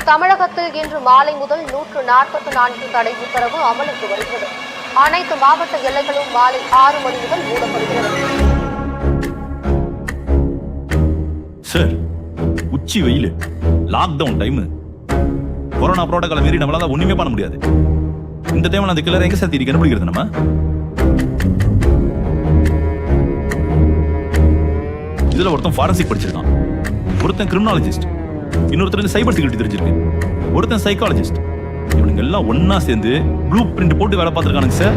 தமிழகத்தில் இன்று மாலை முதல் 144 தடை உத்தரவு அமலுக்கு வருகிறது. அனைத்து மாவட்ட எல்லைகளும் மாலை 6 மணி முதல் மூடப்படுகிறது. சார், உச்சி வெயில், லாக்டவுன் டைம், கொரோனா புரோட்டோகால மீறி நம்மளால ஒண்ணுமே பண்ண முடியாது. இந்த டைம்ல அந்த கிளர் எங்க சார் தேடி கண்டுபிடிக்கிறது? நம்ம இதுல ஒருத்தன் ஃபாரன்சிக் படிச்சிருக்கான், ஒருத்தன் கிரிமினாலஜிஸ்ட், இன்னொருத்தர் சைபர் செக்யூரிட்டி தெரிஞ்சிருக்கு, ஒருத்தன் சைக்காலஜிஸ்ட். இவனுங்க எல்லாம் ஒன்னா சேர்ந்து ப்ளூ பிரிண்ட் போட்டு வேலை பார்த்துருக்கானுங்க சார்.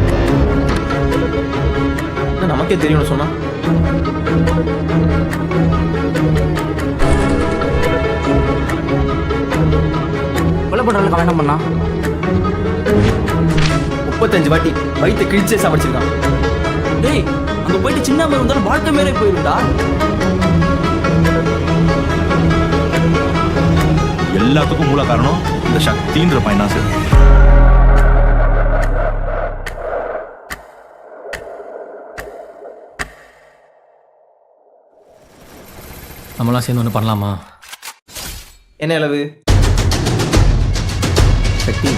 நமக்கே தெரியும் சொன்னா. கொலை பண்றவங்க அவன் என்ன பண்ணா? 35 வாட்டி வயிற்று கிழிச்சே சாப்பிச்சிருக்கான். டேய், அங்க போயிட்டு சின்ன மாதிரி இருந்தாலும் வாழ்க்கை மேலே போயிருந்தா. எல்லாத்துக்கும் மூல காரணம் இந்த சக்தின்ற பையன் தான் சார். நம்மளாம் சேர்ந்து ஒன்று பண்ணலாமா? என்ன அளவு சக்தி?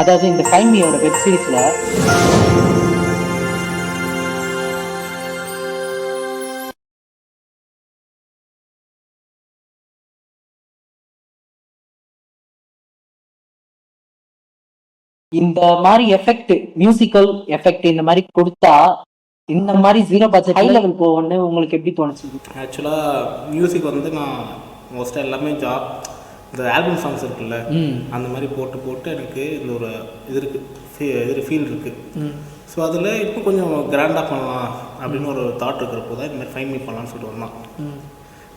அதாவது இந்த ஃபைமியோட வெப் சீரிஸ்ல இந்த மாதிரி எஃபெக்ட், மியூசிக்கல் எஃபெக்ட் இந்த மாதிரி கொடுத்தா இந்த மாதிரி 0 பட்ஜெட் ஹை லெவல் போகணும்னு உங்களுக்கு எப்படி தோணுச்சு? ஆக்சுவலாக மியூசிக் வந்து நான் மோஸ்ட்டாக எல்லாமே இந்த ஆல்பம் சாங்ஸ் இருக்குல்ல, அந்த மாதிரி போட்டு எனக்கு இந்த ஒரு இது இருக்குது, ஃபீல் இருக்குது. ஸோ அதில் இப்போ கொஞ்சம் கிராண்டாக பண்ணலாம் அப்படின்னு ஒரு தாட் இருக்கிறப்போ தான் இந்த மாதிரி ஃபைன் மீ பண்ணலான்னு சொல்லிட்டு வந்தான்.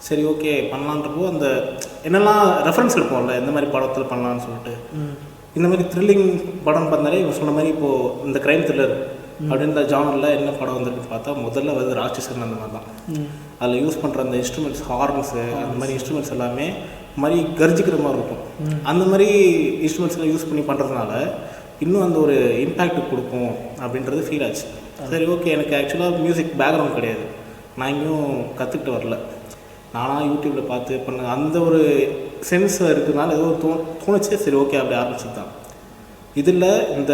சரி, ஓகே பண்ணலான்றப்போ அந்த என்னெல்லாம் ரெஃபரன்ஸ் எடுப்போம்ல, எந்த மாதிரி படத்தில் பண்ணலான்னு சொல்லிட்டு இந்த மாதிரி த்ரில்லிங் படம் பார்த்தாலே இவன் சொன்ன மாதிரி இப்போது இந்த க்ரைம் த்ரில்லர் அப்படின்ற ஜானரில் என்ன படம் வந்திருக்குன்னு பார்த்தா முதல்ல வந்து ராட்சசன் அந்த மாதிரி தான். அதில் யூஸ் பண்ணுற அந்த இன்ஸ்ட்ருமெண்ட்ஸ், ஹார்ன்ஸு, அந்த மாதிரி இன்ஸ்ட்ருமெண்ட்ஸ் எல்லாமே மாதிரி கர்ஜிக்கிற மாதிரி இருக்கும். அந்த மாதிரி இன்ஸ்ட்ருமெண்ட்ஸ்லாம் யூஸ் பண்ணி பண்ணுறதுனால இன்னும் அந்த ஒரு இம்பேக்ட் கொடுக்கும் அப்படின்றது ஃபீல் ஆச்சு. சரி, ஓகே. எனக்கு ஆக்சுவலாக மியூசிக் பேக்ரவுண்ட் கிடையாது, நான் எங்கேயும் கற்றுக்கிட்டு வரல, நானாக யூடியூப்பில் பார்த்து பண்ண அந்த ஒரு சென்ஸ் இருக்கிறதுனால ஏதோ தோணுச்சு. சரி, ஓகே, அப்படி ஆரம்பிச்சு தான். இதில் இந்த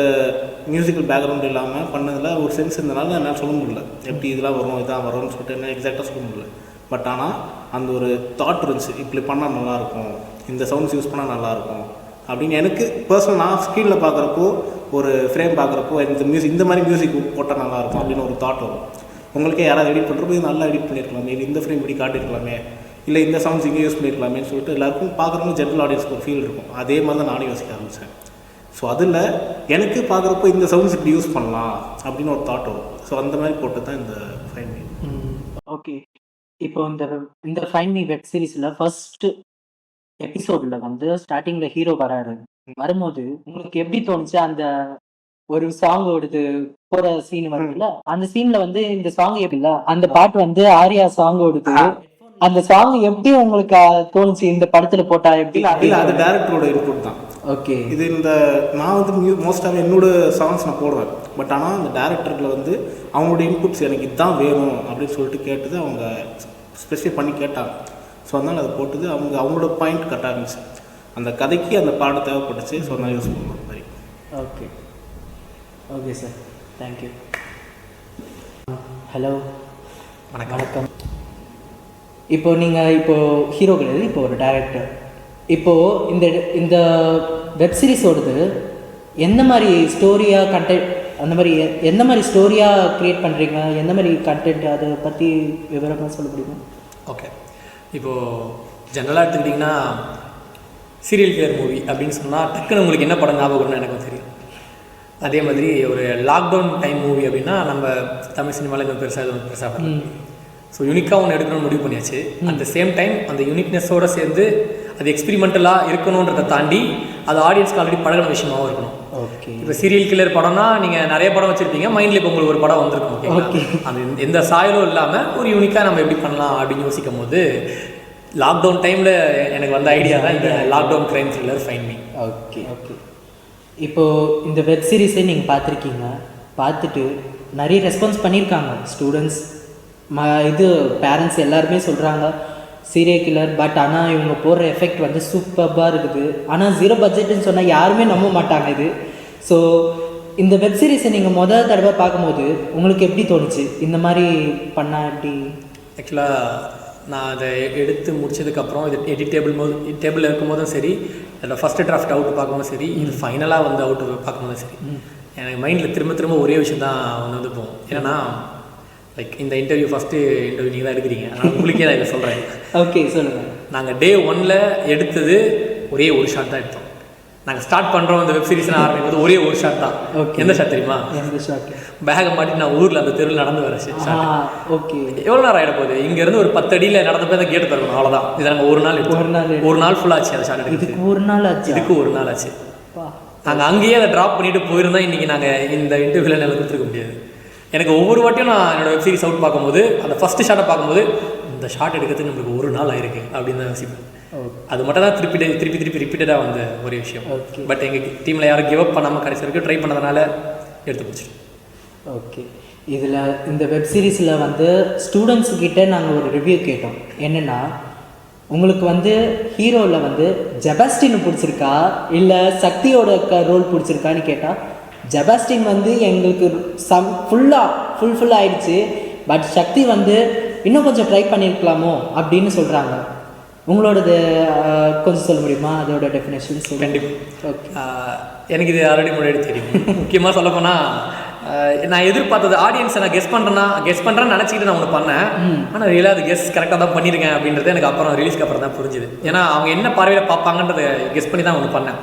மியூசிக்கல் பேக்ரவுண்ட் இல்லாமல் பண்ணதில் ஒரு சென்ஸ் இருந்தனால என்னால் சொல்ல முடியல எப்படி இதெல்லாம் வரும், இதான் வரும்னு சொல்லிட்டு என்ன எக்ஸாக்டாக சொல்ல முடியல. பட் ஆனால் அந்த ஒரு தாட் இருந்துச்சு, இப்படி பண்ணால் நல்லாயிருக்கும், இந்த சவுண்ட்ஸ் யூஸ் பண்ணால் நல்லாயிருக்கும் அப்படின்னு எனக்கு பர்சனல். நான் ஸ்க்ரீனில் பார்க்குறப்போ, ஒரு ஃப்ரேம் பார்க்குறப்போ இந்த மாதிரி மியூசிக் போட்டால் நல்லாயிருக்கும் அப்படின்னு ஒரு தாட் வரும். உங்களுக்கே யாராவது எடிட் பண்ணுறப்போ இது நல்லா எடிட் பண்ணியிருக்கலாமே, இது இந்த ஃப்ரேம் இப்படி காட்டியிருக்கலாமே, இல்லை இந்த சவுண்ட்ஸ் இங்கே யூஸ் பண்ணியிருக்கலாமேன்னு சொல்லிட்டு எல்லாருக்கும் பார்க்குறவங்க ஜென்ரல் ஆடியன்ஸ்க்கு ஒரு ஃபீல் இருக்கும். அதே மாதிரி தான் நானும் யோசிக்க ஆரம்பித்தேன். ஸோ அதில் எனக்கு பார்க்குறப்போ இந்த சவுண்ட்ஸ் இப்படி யூஸ் பண்ணலாம் அப்படின்னு ஒரு தாட் வரும். ஸோ அந்த மாதிரி போட்டு தான் இந்த ஃபைன் மீ. ஓகே, இப்போ இந்த ஃபைன் மீ வெப் சீரிஸில் ஃபர்ஸ்ட் எபிசோடில் வந்து ஸ்டார்டிங்கில் ஹீரோ வரும்போது உங்களுக்கு எப்படி தோணுச்சு? அந்த ஒரு சாங் ஓடுது போகிற சீன் வருதுல்ல, அந்த சீனில் வந்து இந்த சாங் எப்படில அந்த பாட்டு வந்து ஆர்யா சாங் ஓடுது, அந்த சாங் எப்படி உங்களுக்கு தோணுச்சு இந்த படத்தில் போட்டா எப்படி? அது டேரக்டரோட இன்புட் தான். ஓகே, இது நான் வந்து மோஸ்ட்டாகவே என்னோடய சாங்ஸ் நான் போடுவேன். பட் ஆனால் அந்த டேரக்டரில் வந்து அவங்களோட இன்புட்ஸ் எனக்கு இதுதான் வேணும் அப்படின்னு சொல்லிட்டு கேட்டது, அவங்க ஸ்பெசிஃபை பண்ணி கேட்டாங்க. ஸோ அதனால் அதை போட்டது அவங்களோட பாயிண்ட் கரெக்டாக இருந்துச்சு, அந்த கதைக்கு அந்த பாடம் தேவைப்பட்டுச்சு. ஸோ நான் யூஸ் பண்ணுவேன் மாதிரி. Okay, okay sir, thank you. Hello, வணக்கம். இப்போ நீங்கள் ஹீரோ கிடையாது, இப்போ ஒரு டைரக்டர். இப்போது இந்த வெப் சீரிஸோடது எந்த மாதிரி ஸ்டோரியாக அந்த மாதிரி எந்த மாதிரி ஸ்டோரியாக க்ரியேட் பண்ணுறீங்க, எந்த மாதிரி கண்டென்ட், அதை பற்றி விவரமாக சொல்ல முடியுமா? ஓகே, இப்போது ஜென்ரலாக எடுத்துக்கிட்டிங்கன்னா சீரியல் கில்லர் மூவி அப்படின்னு சொன்னால் டக்குன்னு உங்களுக்கு என்ன படம் ஞாபகம்னு எனக்கும் தெரியும். அதே மாதிரி ஒரு லாக்டவுன் டைம் மூவி அப்படின்னா நம்ம தமிழ் சினிமாவில் இன்னும் பெருசாக ஸோ யூனிக்காக ஒன்று எடுக்கணும்னு முடிவு பண்ணியாச்சு. அட் த சேம் டைம் அந்த யூனிக்னஸோடு சேர்ந்து அது எக்ஸ்பெரிமெண்டலாக இருக்கணுன்றதை தாண்டி அது ஆடியன்ஸ்க்கு ஆல்ரெடி பழகின விஷயமாகவும் இருக்கணும். ஓகே, இப்போ சீரியல் கில்லர் படம்னா நீங்கள் நிறைய படம் வச்சுருப்பீங்க, மைண்டில் இப்போ உங்களுக்கு ஒரு படம் வந்திருக்கும். ஓகே, அது எந்த சாயலும் இல்லாமல் ஒரு யூனிக்காக நம்ம எப்படி பண்ணலாம் அப்படின்னு யோசிக்கும் போது லாக்டவுன் டைமில் எனக்கு வந்த ஐடியா தான் இந்த lockdown crime thriller find me. Okay okay, இப்போது இந்த வெப் சீரிஸை நீங்கள் பார்த்துருக்கீங்க, பார்த்துட்டு நிறைய ரெஸ்பான்ஸ் பண்ணியிருக்காங்க ஸ்டூடெண்ட்ஸ், இது பேரண்ட்ஸ் எல்லாருமே சொல்கிறாங்க சீரியல் கில்லர், பட் ஆனால் இவங்க போடுற எஃபெக்ட் வந்து சூப்பராக இருக்குது. ஆனால் 0 பட்ஜெட்டுன்னு சொன்னால் யாருமே நம்ப மாட்டாங்க இது. ஸோ இந்த வெப் சீரிஸை நீங்கள் முதல் தடவை பார்க்கும்போது உங்களுக்கு எப்படி தோணுச்சு? இந்த மாதிரி பண்ணால் எப்படி? ஆக்சுவலாக நான் அதை எடுத்து முடிச்சதுக்கப்புறம் இது டேபிளில் இருக்கும்போதும் சரி, அதில் ஃபஸ்ட்டு டிராஃப்ட் அவுட் பார்க்கும்போதும் சரி, இது ஃபைனலாக வந்து அவுட்டு பார்க்கும்போதும் சரி, எனக்கு மைண்டில் திரும்ப ஒரே விஷயம் தான் வந்து போகும். ஏன்னா லைக் இந்த இன்டர்வியூ ஃபஸ்ட்டு இன்டர்வியூ நீங்கள் தான் எடுக்கிறீங்க, ஆனால் உங்களுக்கே நான் இதை சொல்கிறேன். ஓகே, சொல்லுங்கள். நாங்கள் Day 1 எடுத்தது ஒரே ஒரு ஷாட் தான் எடுத்தோம். நாங்கள் ஸ்டார்ட் பண்ணுறோம் இந்த வெப் சீரிஸ் ஆரம்பிக்கும் போது ஒரே ஒரு ஷாட் தான். ஓகே, எந்த ஷாட் தெரியுமா? எந்த ஷாட்? பேகை மாட்டி நான் ஊரில் அந்த தெருவில் நடந்து வர ஷாட். ஓகே, எவ்வளோ நேரம் ஆகிட போகுது? இங்கேருந்து ஒரு 10 அடியில் நடந்து போய் தான் கேட்டு தரணும், அவ்வளோதான். இதை நாங்கள் ஒரு நாள் ஃபுல்லாச்சு அந்த ஷாட் எடுத்து. இதுக்கு ஒரு நாள் ஆச்சு. நாங்கள் அங்கேயே அதை ட்ராப் பண்ணிட்டு போயிருந்தா இன்றைக்கி நாங்கள் இந்த இன்டர்வியூவில் என்னால் கொடுத்துருக்க முடியாது. எனக்கு ஒவ்வொரு வாட்டியும் நான் என்னோடய வெப் சீரிஸ் அவுட் பார்க்கும்போது அந்த ஃபஸ்ட்டு ஷாட்டை பார்க்கும்போது இந்த ஷாட் எடுக்கிறதுக்கு நம்மளுக்கு ஒரு நாள் ஆயிருக்கு அப்படின்னு தான் யோசிப்பேன். அது மட்டும் தான் திருப்பி ரிப்பீட்டடாக வந்த ஒரே விஷயம். பட் எங்கள் டீமில் யாரும் கிவ் அப் பண்ணாமல் கடைசி வரைக்கும் ட்ரை பண்ணதுனால எடுத்து பிடிச்சிட்டோம். ஓகே, இதில் இந்த வெப் சீரிஸில் வந்து ஸ்டூடெண்ட்ஸுக்கிட்ட நாங்கள் ஒரு ரிவ்யூ கேட்டோம். என்னென்னா, உங்களுக்கு வந்து ஹீரோவில் வந்து ஜெபாஸ்டின் பிடிச்சிருக்கா இல்லை சக்தியோட ரோல் பிடிச்சிருக்கான்னு கேட்டால், ஜெபாஸ்டின் வந்து எங்களுக்கு ஃபுல் ஆயிடுச்சு, பட் சக்தி வந்து இன்னும் கொஞ்சம் ட்ரை பண்ணியிருக்கலாமோ அப்படின்னு சொல்கிறாங்க. உங்களோடது கொஞ்சம் சொல்ல முடியுமா? அதோட டெஃபினேஷன்ஸ். கண்டிப்பாக. ஓகே, எனக்கு இது ஆல்ரெடி முன்னாடி தெரியும். முக்கியமாக சொல்லப்போனால் நான் எதிர்பார்த்தது ஆடியன்ஸை நான் கெஸ் பண்ணுறேன்னு நினச்சிக்கிட்டு நான் ஒன்று பண்ணேன். ஆனால் ரியலாக அது கெஸ் கரெக்டாக தான் பண்ணியிருக்கேன் அப்படின்றது எனக்கு அப்புறம் ரிலீஸ்க்கு அப்புறம் தான் புரிஞ்சுது. ஏன்னா அவங்க என்ன பார்வையில் பார்ப்பாங்கன்றதை கெஸ் பண்ணி தான் ஒன்று பண்ணேன்.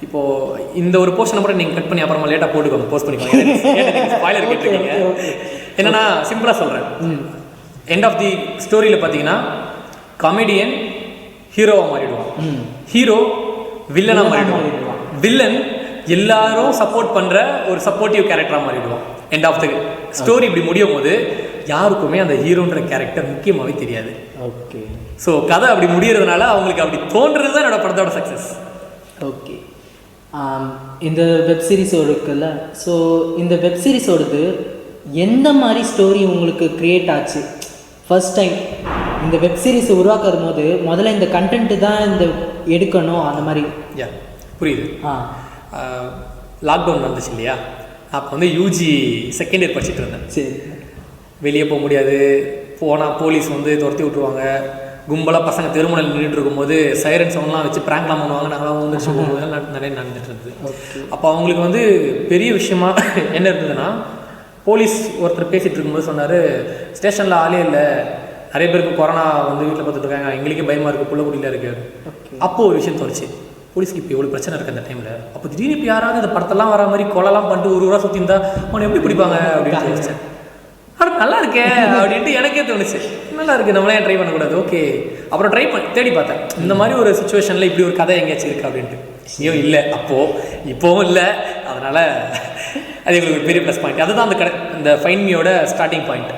இப்போது இந்த ஒரு போர்ஷனை கூட நீங்கள் கட் பண்ணி அப்புறமா லேட்டாக போட்டுக்கோங்க, போஸ்ட் பண்ணிக்கோங்க. ஸ்பாயிலர் கேட்டிருக்கீங்க. என்னன்னா சிம்பிளாக சொல்கிறேன், எண்ட் ஆஃப் தி ஸ்டோரியில் பார்த்தீங்கன்னா காமெடியன் ஹீரோவாக மாறிடுவான், ஹீரோ வில்லனாக மாறிடுவான், வில்லன் எல்லாரும் சப்போர்ட் பண்ணுற ஒரு சப்போர்ட்டிவ் கேரக்டராக மாறிடுவான். எண்ட் ஆஃப் தி ஸ்டோரி இப்படி முடியும் போது யாருக்குமே அந்த ஹீரோன்ற கேரக்டர் முக்கியமாகவே தெரியாது. ஓகே, ஸோ கதை அப்படி முடியறதுனால அவங்களுக்கு அப்படி தோன்றது தான் என்னோட படத்தோட சக்ஸஸ். ஓகே, இந்த வெப் சீரிஸோடு இருக்குல்ல, ஸோ இந்த வெப் சீரிஸோடது எந்த மாதிரி ஸ்டோரி உங்களுக்கு க்ரியேட் ஆச்சு? ஃபர்ஸ்ட் டைம் இந்த வெப் சீரிஸை உருவாக்கும் போது முதல்ல இந்த கண்டென்ட்டு தான் இந்த எடுக்கணும் அந்த மாதிரி. புரியுது. லாக்டவுன் வந்துச்சு இல்லையா, அப்போ வந்து யூஜி செகண்ட் இயர் படிச்சுட்டு இருந்தேன். சரி, வெளியே போக முடியாது, போனால் போலீஸ் வந்து துரத்தி விட்ருவாங்க, கும்பலாக பசங்க தெருமுனையில் நின்றுட்டு இருக்கும்போது சைரன் சவுண்ட்லாம் வச்சு ப்ராங்க்லாம் பண்ணுவாங்க, நாங்களாம் வந்துச்சு போகும்போது நிறைய நடந்துட்டு இருந்தது. அப்போ அவங்களுக்கு வந்து பெரிய விஷயமா என்ன இருந்ததுன்னா, போலீஸ் ஒருத்தர் பேசிகிட்டு இருக்கும்போது சொன்னார், ஸ்டேஷனில் ஆளே இல்லை, நிறைய பேருக்கு கொரோனா வந்து வீட்டில் பார்த்துட்டு இருக்காங்க, எங்களுக்கே பயமாக இருக்குது, புள்ளக்குடியில் இருக்குது. அப்போது ஒரு விஷயம் தோணுச்சு, போலீஸ்க்கு இப்போ எவ்வளோ பிரச்சனை இருக்குது அந்த டைமில், அப்போ திடீர்னு இப்போ யாராவது இந்த படத்தெல்லாம் வர மாதிரி கொலைலாம் பண்ணிட்டு ஒரு ஊராக சுற்றி இருந்தால் அவனை எப்படி பிடிப்பாங்க அப்படின்னு யோசிச்சேன். ஆனால் நல்லா இருக்கேன் அப்படின்ட்டு எனக்கே தோணுச்சு, நல்லா இருக்குது, நம்மளே ட்ரை பண்ணக்கூடாது. ஓகே, அப்புறம் தேடி பார்த்தேன், இந்த மாதிரி ஒரு சுச்சுவேஷனில் இப்படி ஒரு கதை எங்கேயாச்சும் இருக்குது அப்படின்ட்டு. ஐயோ இல்லை, இப்போவும் இல்லை. அதனால் அது எங்களுக்கு ஒரு பெரிய ப்ளஸ் பாயிண்ட். அதுதான் அந்த ஃபைண்ட் மீயோட ஸ்டார்டிங் பாயிண்ட்.